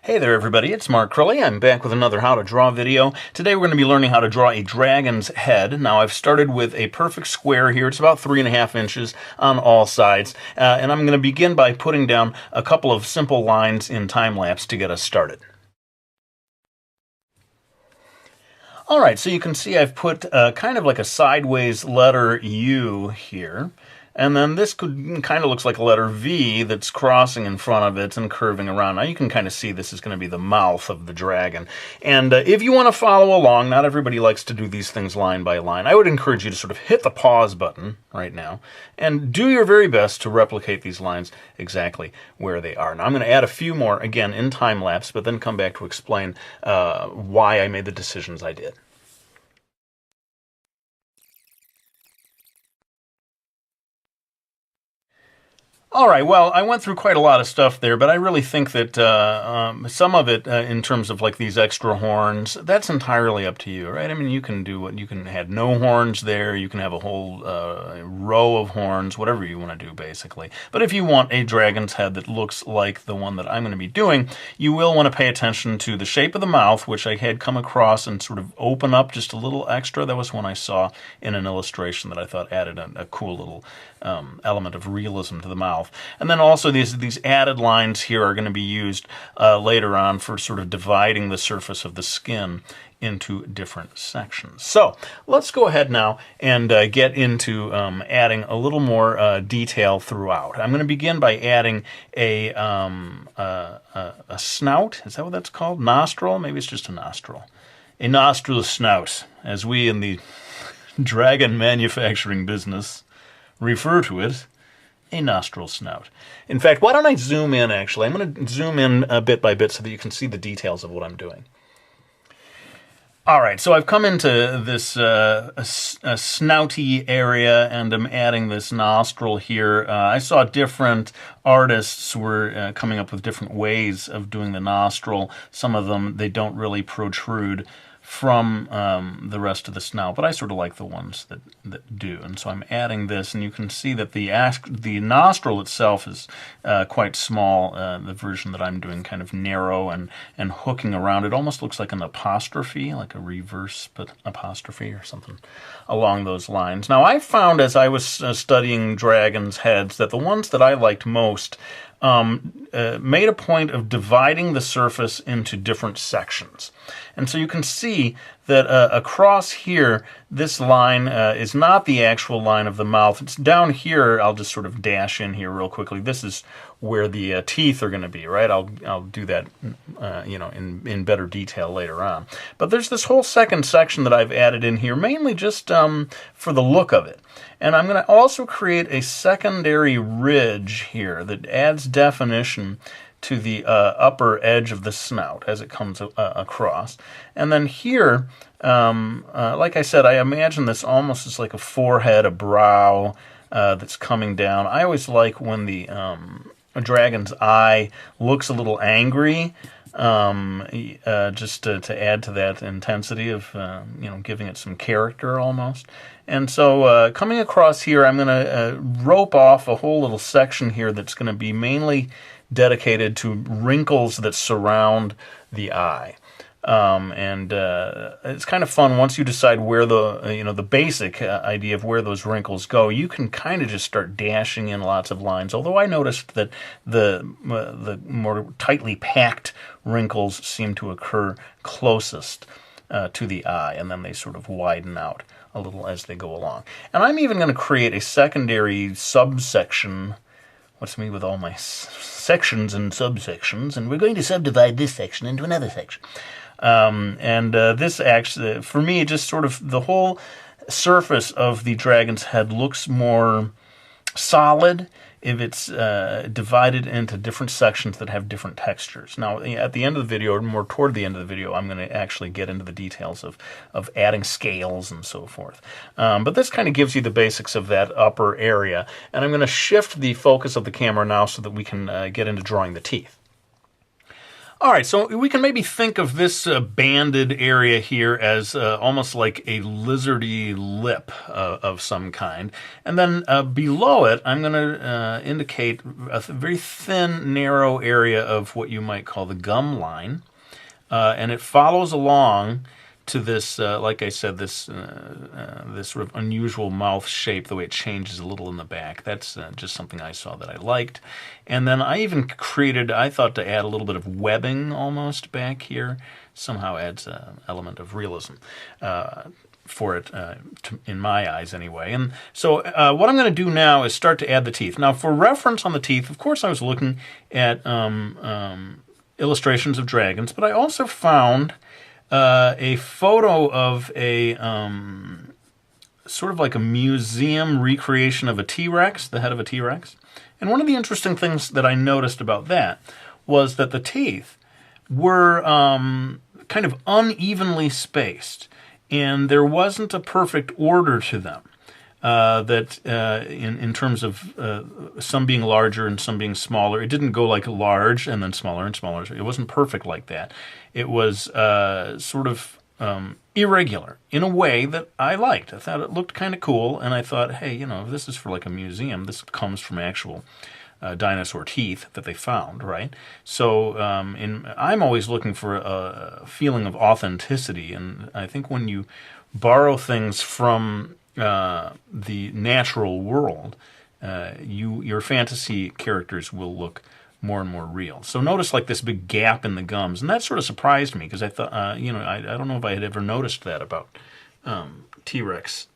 Hey there everybody, it's Mark Crilley. I'm back with another how to draw video. Today we're going to be learning how to draw a dragon's head. Now I've started with a perfect square here. It's about 3.5 inches on all sides. And I'm going to begin by putting down a couple of simple lines in time-lapse to get us started. Alright, so you can see I've put kind of like a sideways letter U here. And then this kind of looks like a letter V that's crossing in front of it and curving around. Now you can kind of see this is going to be the mouth of the dragon. And if you want to follow along, not everybody likes to do these things line by line. I would encourage you to sort of hit the pause button right now and do your very best to replicate these lines exactly where they are. Now I'm going to add a few more, again, in time lapse, but then come back to explain why I made the decisions I did. All right, well, I went through quite a lot of stuff there, but I really think that some of it, in terms of like these extra horns, that's entirely up to you, right? I mean, you can do what you can add no horns there, you can have a whole row of horns, whatever you want to do, basically. But if you want a dragon's head that looks like the one that I'm going to be doing, you will want to pay attention to the shape of the mouth, which I had come across and sort of open up just a little extra. That was one I saw in an illustration that I thought added a cool little element of realism to the mouth. And then also these added lines here are going to be used later on for sort of dividing the surface of the skin into different sections. So let's go ahead now and get into adding a little more detail throughout. I'm going to begin by adding a snout. Is that what that's called? Nostril? Maybe it's just a nostril. A nostril snout, as we in the dragon manufacturing business refer to it. A nostril snout. In fact, why don't I zoom in, actually? I'm going to zoom in bit by bit so that you can see the details of what I'm doing. All right, so I've come into this snouty area, and I'm adding this nostril here. I saw different artists were coming up with different ways of doing the nostril. Some of them, they don't really protrude from the rest of the snout, but I sort of like the ones that do. And so I'm adding this, and you can see that the nostril itself is quite small. The version that I'm doing kind of narrow and hooking around. It almost looks like an apostrophe, like a reverse but apostrophe or something along those lines. Now I found as I was studying dragons' heads that the ones that I liked most made a point of dividing the surface into different sections. And so you can see that across here, this line is not the actual line of the mouth. It's down here. I'll just sort of dash in here real quickly. This is where the teeth are going to be, right? I'll do that, in better detail later on. But there's this whole second section that I've added in here, mainly just for the look of it. And I'm going to also create a secondary ridge here that adds definition to the upper edge of the snout as it comes across. And then here, like I said, I imagine this almost as like a forehead, a brow that's coming down. I always like when the a dragon's eye looks a little angry, just to add to that intensity of, giving it some character almost. And so coming across here, I'm going to rope off a whole little section here that's going to be mainly dedicated to wrinkles that surround the eye. It's kind of fun once you decide where the basic idea of where those wrinkles go. You can kind of just start dashing in lots of lines. Although I noticed that the more tightly packed wrinkles seem to occur closest to the eye, and then they sort of widen out a little as they go along. And I'm even going to create a secondary subsection. What's me with all my sections and subsections? And we're going to subdivide this section into another section. This actually, for me, just sort of the whole surface of the dragon's head looks more solid if it's divided into different sections that have different textures. Now, at the end of the video, or more toward the end of the video, I'm going to actually get into the details of adding scales and so forth. But this kind of gives you the basics of that upper area. And I'm going to shift the focus of the camera now so that we can get into drawing the teeth. All right, so we can maybe think of this banded area here as almost like a lizardy lip of some kind. And then below it, I'm going to indicate a very thin, narrow area of what you might call the gum line. And it follows along to this, like I said, this sort of unusual mouth shape, the way it changes a little in the back. That's just something I saw that I liked. And then I even created, I thought to add a little bit of webbing almost back here. Somehow adds an element of realism for it, in my eyes anyway. And so what I'm going to do now is start to add the teeth. Now for reference on the teeth, of course I was looking at illustrations of dragons, but I also found a photo of a sort of like a museum recreation of a T-Rex, the head of a T-Rex. And one of the interesting things that I noticed about that was that the teeth were kind of unevenly spaced, and there wasn't a perfect order to them. In terms of some being larger and some being smaller. It didn't go like large and then smaller and smaller. It wasn't perfect like that. It was sort of irregular in a way that I liked. I thought it looked kind of cool, and I thought, hey, you know, if this is for like a museum, this comes from actual dinosaur teeth that they found, right? So I'm always looking for a feeling of authenticity, and I think when you borrow things from the natural world, your fantasy characters will look more and more real. So notice like this big gap in the gums, and that sort of surprised me because I thought, I don't know if I had ever noticed that about T-Rex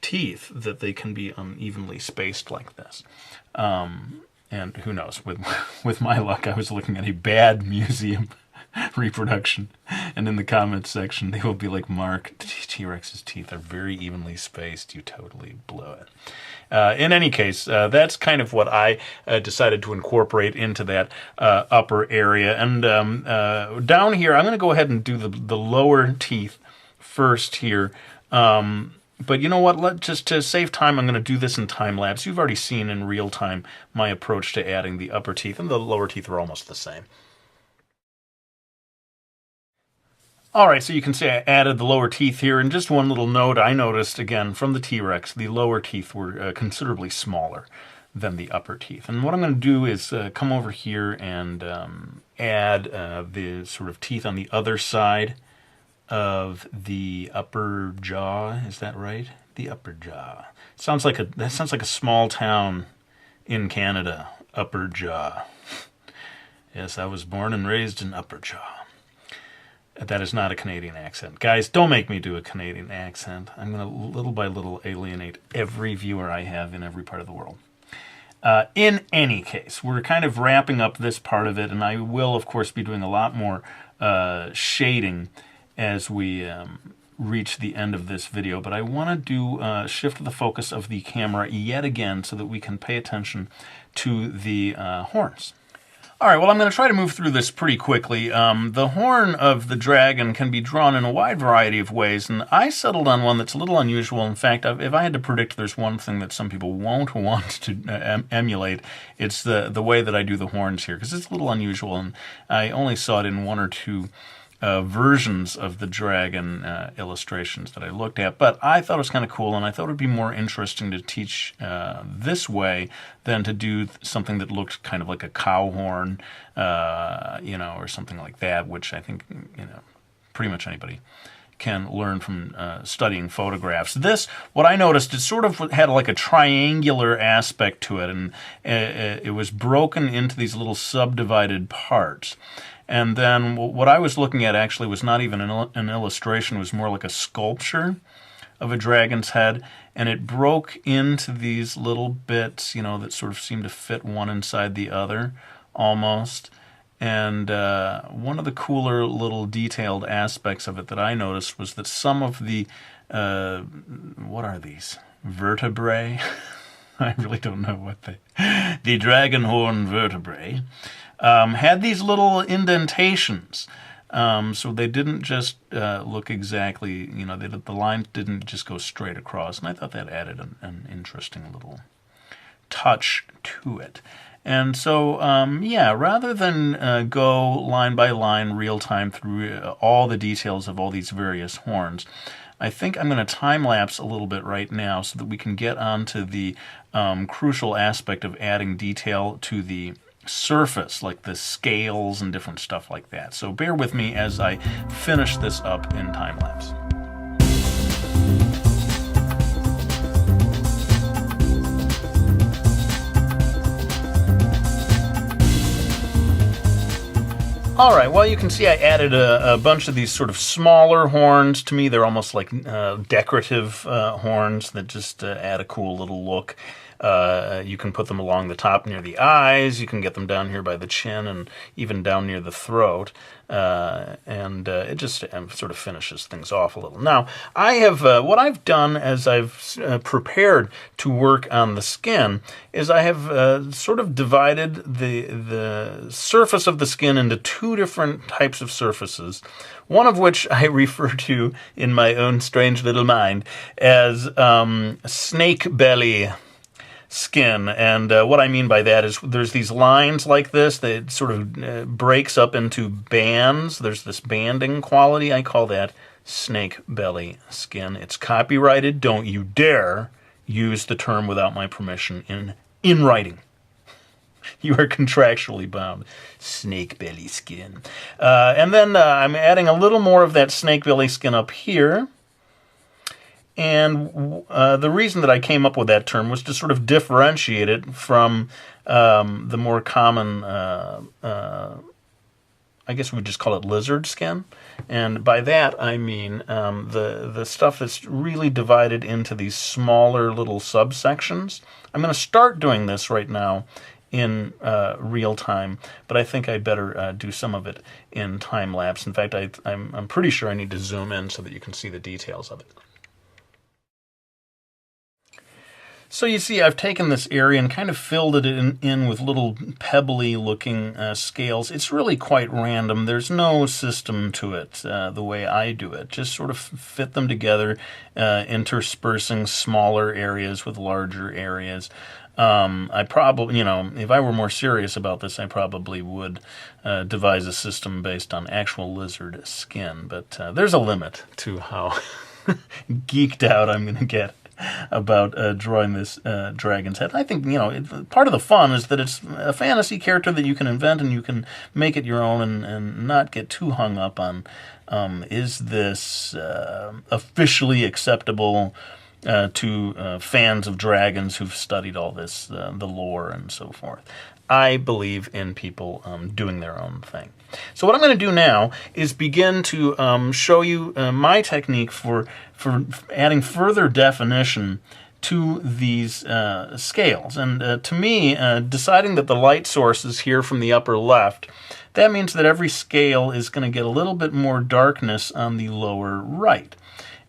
teeth, that they can be unevenly spaced like this. And who knows, with my luck, I was looking at a bad museum reproduction, and in the comments section they will be like, Mark, T-Rex's teeth are very evenly spaced, you totally blew it. In any case, that's kind of what I decided to incorporate into that upper area. And down here, I'm going to go ahead and do the lower teeth first here. But you know what, just to save time, I'm going to do this in time-lapse. You've already seen in real time my approach to adding the upper teeth, and the lower teeth are almost the same. All right, so you can see I added the lower teeth here, and just one little note I noticed, again, from the T-Rex, the lower teeth were considerably smaller than the upper teeth. And what I'm going to do is come over here and add the sort of teeth on the other side of the upper jaw. Is that right? The upper jaw. That sounds like a small town in Canada, Upper Jaw. Yes, I was born and raised in Upper Jaw. That is not a Canadian accent. Guys, don't make me do a Canadian accent. I'm going to little by little alienate every viewer I have in every part of the world. In any case, we're kind of wrapping up this part of it, and I will, of course, be doing a lot more shading as we reach the end of this video. But I want to do shift the focus of the camera yet again so that we can pay attention to the horns. All right, well, I'm going to try to move through this pretty quickly. The horn of the dragon can be drawn in a wide variety of ways, and I settled on one that's a little unusual. In fact, if I had to predict there's one thing that some people won't want to emulate, it's the way that I do the horns here, because it's a little unusual, and I only saw it in one or two versions of the dragon illustrations that I looked at, but I thought it was kind of cool, and I thought it would be more interesting to teach this way than to do something that looked kind of like a cow horn, or something like that, which I think, pretty much anybody can learn from studying photographs. This, what I noticed, it sort of had like a triangular aspect to it, and it was broken into these little subdivided parts. And then what I was looking at actually was not even an illustration, it was more like a sculpture of a dragon's head, and it broke into these little bits, that sort of seemed to fit one inside the other, almost. And one of the cooler little detailed aspects of it that I noticed was that some of the, what are these? Vertebrae? I really don't know what the dragon horn vertebrae had these little indentations. So they didn't just look exactly, the line didn't just go straight across. And I thought that added an interesting little touch to it. And so, yeah, rather than go line by line, real time through all the details of all these various horns, I think I'm going to time-lapse a little bit right now so that we can get onto the crucial aspect of adding detail to the surface, like the scales and different stuff like that. So bear with me as I finish this up in time-lapse. All right, well, you can see I added a bunch of these sort of smaller horns. To me, they're almost like decorative horns that just add a cool little look. You can put them along the top near the eyes. You can get them down here by the chin and even down near the throat. And it just sort of finishes things off a little. Now, I have what I've done as I've prepared to work on the skin is I have sort of divided the surface of the skin into two different types of surfaces, one of which I refer to in my own strange little mind as snake belly skin. And what I mean by that is there's these lines like this that sort of breaks up into bands. There's this banding quality. I call that snake belly skin. It's copyrighted. Don't you dare use the term without my permission in writing. You are contractually bound. Snake belly skin. And then I'm adding a little more of that snake belly skin up here. And the reason that I came up with that term was to sort of differentiate it from the more common, I guess we would just call it lizard skin. And by that I mean the stuff that's really divided into these smaller little subsections. I'm going to start doing this right now in real time, but I think I better do some of it in time lapse. In fact, I'm pretty sure I need to zoom in so that you can see the details of it. So you see, I've taken this area and kind of filled it in with little pebbly-looking scales. It's really quite random. There's no system to it the way I do it. Just sort of fit them together, interspersing smaller areas with larger areas. I probably, if I were more serious about this, I probably would devise a system based on actual lizard skin. But there's a limit to how geeked out I'm going to get about drawing this dragon's head. I think, part of the fun is that it's a fantasy character that you can invent and you can make it your own and not get too hung up on, is this officially acceptable to fans of dragons who've studied all this, the lore and so forth. I believe in people doing their own thing. So what I'm going to do now is begin to show you my technique for adding further definition to these scales. And to me, deciding that the light source is here from the upper left, that means that every scale is going to get a little bit more darkness on the lower right.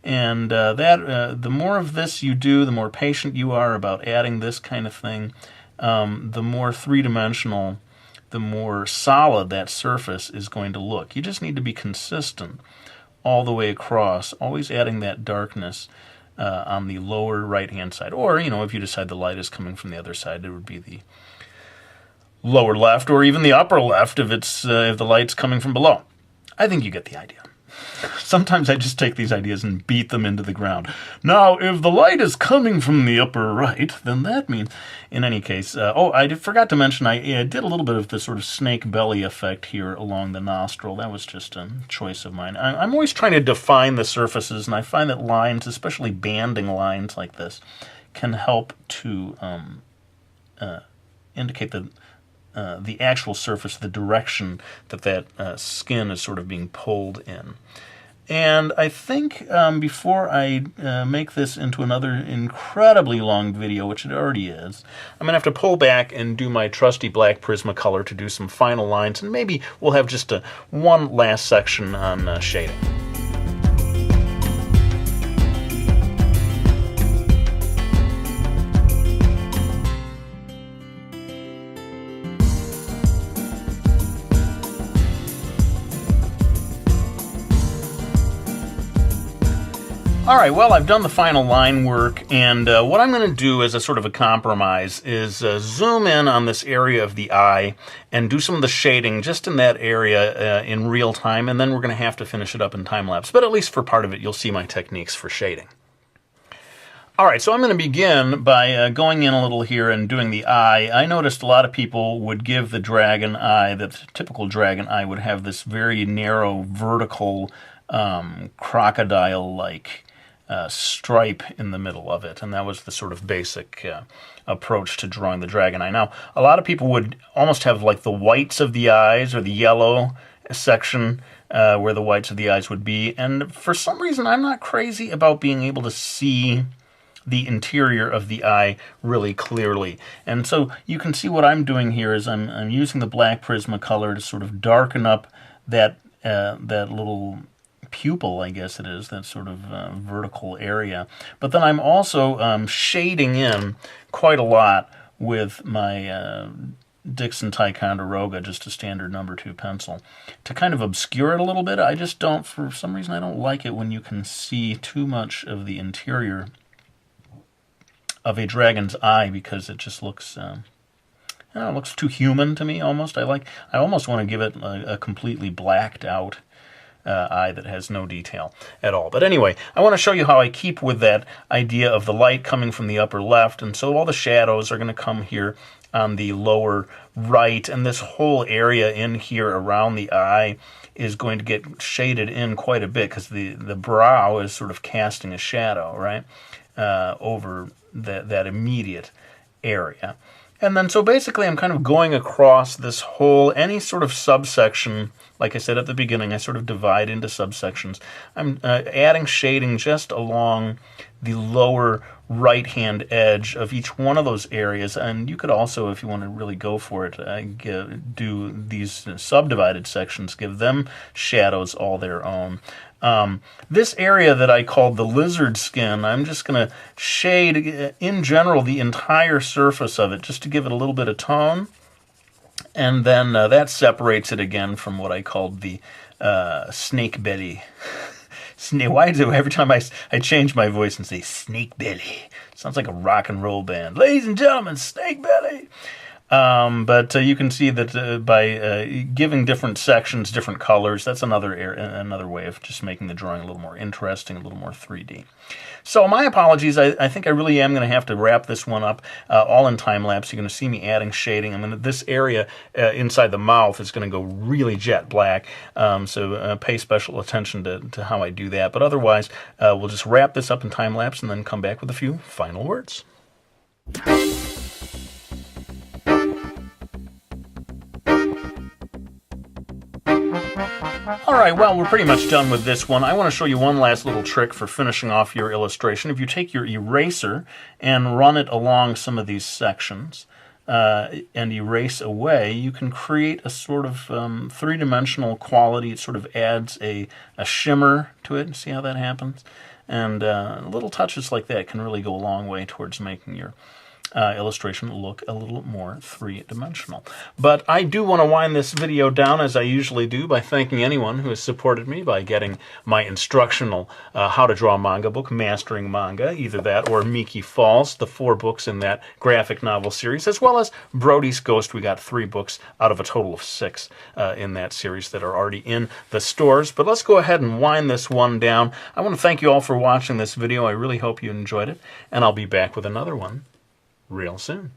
And the more of this you do, the more patient you are about adding this kind of thing, the more three-dimensional, the more solid that surface is going to look. You just need to be consistent all the way across, always adding that darkness on the lower right-hand side. Or, if you decide the light is coming from the other side, it would be the lower left, or even the upper left if the light's coming from below. I think you get the idea. Sometimes I just take these ideas and beat them into the ground. Now, if the light is coming from the upper right, then that means... In any case, I forgot to mention, I did a little bit of the sort of snake belly effect here along the nostril. That was just a choice of mine. I'm always trying to define the surfaces, and I find that lines, especially banding lines like this, can help to indicate the actual surface, the direction that skin is sort of being pulled in. And I think before I make this into another incredibly long video, which it already is, I'm going to have to pull back and do my trusty black Prismacolor to do some final lines, and maybe we'll have just one last section on shading. All right, well, I've done the final line work, and what I'm going to do as a sort of a compromise is zoom in on this area of the eye and do some of the shading just in that area in real time, and then we're going to have to finish it up in time-lapse. But at least for part of it, you'll see my techniques for shading. All right, so I'm going to begin by going in a little here and doing the eye. I noticed a lot of people would give the dragon eye, the typical dragon eye would have this very narrow, vertical, crocodile-like stripe in the middle of it, and that was the sort of basic approach to drawing the dragon eye. Now, a lot of people would almost have like the whites of the eyes, or the yellow section where the whites of the eyes would be, and for some reason I'm not crazy about being able to see the interior of the eye really clearly. And so you can see what I'm doing here is I'm using the black Prismacolor to sort of darken up that little pupil, I guess it is, that sort of vertical area. But then I'm also shading in quite a lot with my Dixon Ticonderoga, just a standard number 2 pencil, to kind of obscure it a little bit. I just don't, for some reason, I don't like it when you can see too much of the interior of a dragon's eye, because it just looks, I don't know, it looks too human to me almost. I almost want to give it a completely blacked out eye that has no detail at all. But anyway, I want to show you how I keep with that idea of the light coming from the upper left, and so all the shadows are going to come here on the lower right, and this whole area in here around the eye is going to get shaded in quite a bit, because the brow is sort of casting a shadow, right, over that immediate area. And then so basically I'm kind of going across this whole, any sort of subsection, like I said at the beginning, I sort of divide into subsections. I'm adding shading just along the lower right-hand edge of each one of those areas. And you could also, if you want to really go for it, do these subdivided sections, give them shadows all their own. This area that I called the lizard skin, I'm just going to shade, in general, the entire surface of it, just to give it a little bit of tone. And then that separates it again from what I called the snake belly. Why is it every time I change my voice and say snake belly? Sounds like a rock and roll band. Ladies and gentlemen, snake belly. But you can see that by giving different sections different colors, that's another way of just making the drawing a little more interesting, a little more 3D. So my apologies, I think I really am going to have to wrap this one up all in time-lapse. You're going to see me adding shading. This area inside the mouth is going to go really jet black, so pay special attention to how I do that. But otherwise, we'll just wrap this up in time-lapse and then come back with a few final words. All right, well, we're pretty much done with this one. I want to show you one last little trick for finishing off your illustration. If you take your eraser and run it along some of these sections and erase away, you can create a sort of three-dimensional quality. It sort of adds a shimmer to it. See how that happens? And little touches like that can really go a long way towards making your illustration look a little more three-dimensional. But I do want to wind this video down, as I usually do, by thanking anyone who has supported me by getting my instructional How to Draw Manga book, Mastering Manga, either that or Miki Falls, the 4 books in that graphic novel series, as well as Brody's Ghost. We got 3 books out of a total of 6 in that series that are already in the stores. But let's go ahead and wind this one down. I want to thank you all for watching this video. I really hope you enjoyed it, and I'll be back with another one real soon.